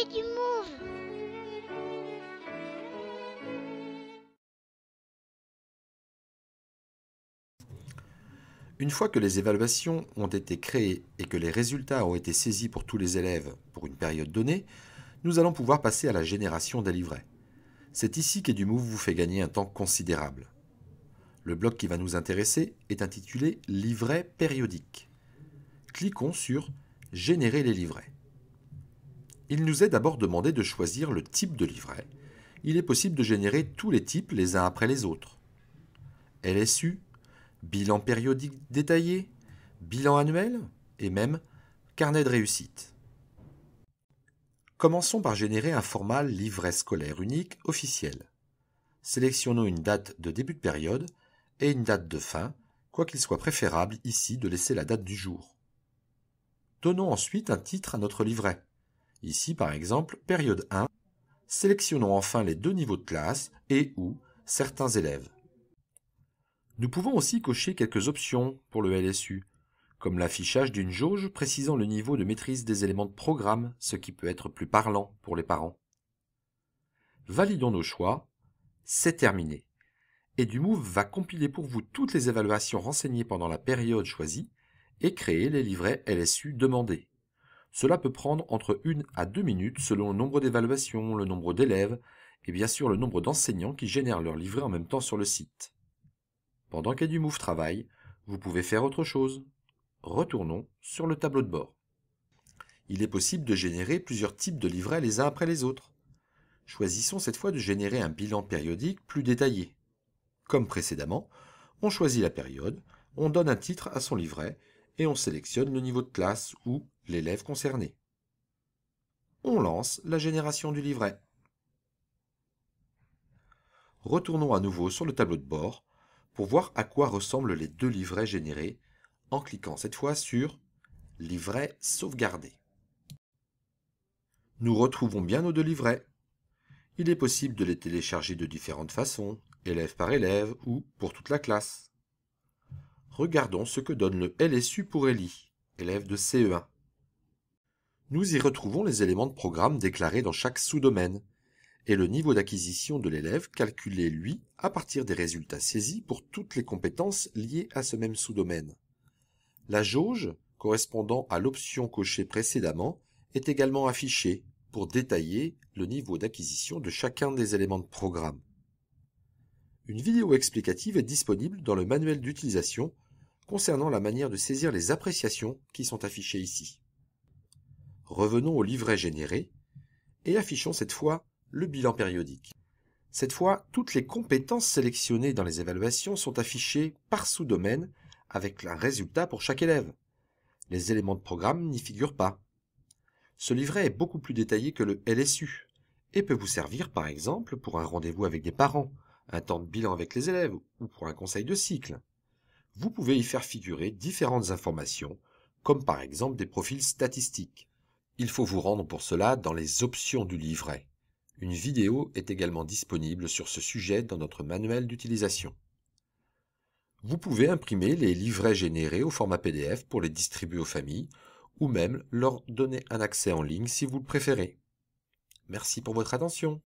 fait du mauve. Une fois que les évaluations ont été créées et que les résultats ont été saisis pour tous les élèves pour une période donnée, nous allons pouvoir passer à la génération des livrets. C'est ici qu'Edumove vous fait gagner un temps considérable. Le bloc qui va nous intéresser est intitulé « Livret périodique ». Cliquons sur « Générer les livrets ». Il nous est d'abord demandé de choisir le type de livret. Il est possible de générer tous les types les uns après les autres. LSU, bilan périodique détaillé, bilan annuel et même carnet de réussite. Commençons par générer un format livret scolaire unique officiel. Sélectionnons une date de début de période et une date de fin, quoiqu'il soit préférable ici de laisser la date du jour. Donnons ensuite un titre à notre livret. Ici par exemple, période 1. Sélectionnons enfin les 2 niveaux de classe et ou certains élèves. Nous pouvons aussi cocher quelques options pour le LSU, comme l'affichage d'une jauge précisant le niveau de maîtrise des éléments de programme, ce qui peut être plus parlant pour les parents. Validons nos choix. C'est terminé. Edumove va compiler pour vous toutes les évaluations renseignées pendant la période choisie et créer les livrets LSU demandés. Cela peut prendre entre 1 à 2 minutes selon le nombre d'évaluations, le nombre d'élèves et bien sûr le nombre d'enseignants qui génèrent leur livret en même temps sur le site. Pendant qu'Edumove travaille, vous pouvez faire autre chose. Retournons sur le tableau de bord. Il est possible de générer plusieurs types de livrets les uns après les autres. Choisissons cette fois de générer un bilan périodique plus détaillé. Comme précédemment, on choisit la période, on donne un titre à son livret et on sélectionne le niveau de classe ou l'élève concerné. On lance la génération du livret. Retournons à nouveau sur le tableau de bord pour voir à quoi ressemblent les 2 livrets générés en cliquant cette fois sur « Livret sauvegardé ». Nous retrouvons bien nos 2 livrets. Il est possible de les télécharger de différentes façons, élève par élève ou pour toute la classe. Regardons ce que donne le LSU pour Ellie, élève de CE1. Nous y retrouvons les éléments de programme déclarés dans chaque sous-domaine et le niveau d'acquisition de l'élève calculé, lui, à partir des résultats saisis pour toutes les compétences liées à ce même sous-domaine. La jauge, correspondant à l'option cochée précédemment, est également affichée pour détailler le niveau d'acquisition de chacun des éléments de programme. Une vidéo explicative est disponible dans le manuel d'utilisation concernant la manière de saisir les appréciations qui sont affichées ici. Revenons au livret généré et affichons cette fois le bilan périodique. Cette fois, toutes les compétences sélectionnées dans les évaluations sont affichées par sous-domaine avec un résultat pour chaque élève. Les éléments de programme n'y figurent pas. Ce livret est beaucoup plus détaillé que le LSU et peut vous servir par exemple pour un rendez-vous avec des parents, un temps de bilan avec les élèves ou pour un conseil de cycle. Vous pouvez y faire figurer différentes informations, comme par exemple des profils statistiques. Il faut vous rendre pour cela dans les options du livret. Une vidéo est également disponible sur ce sujet dans notre manuel d'utilisation. Vous pouvez imprimer les livrets générés au format PDF pour les distribuer aux familles ou même leur donner un accès en ligne si vous le préférez. Merci pour votre attention.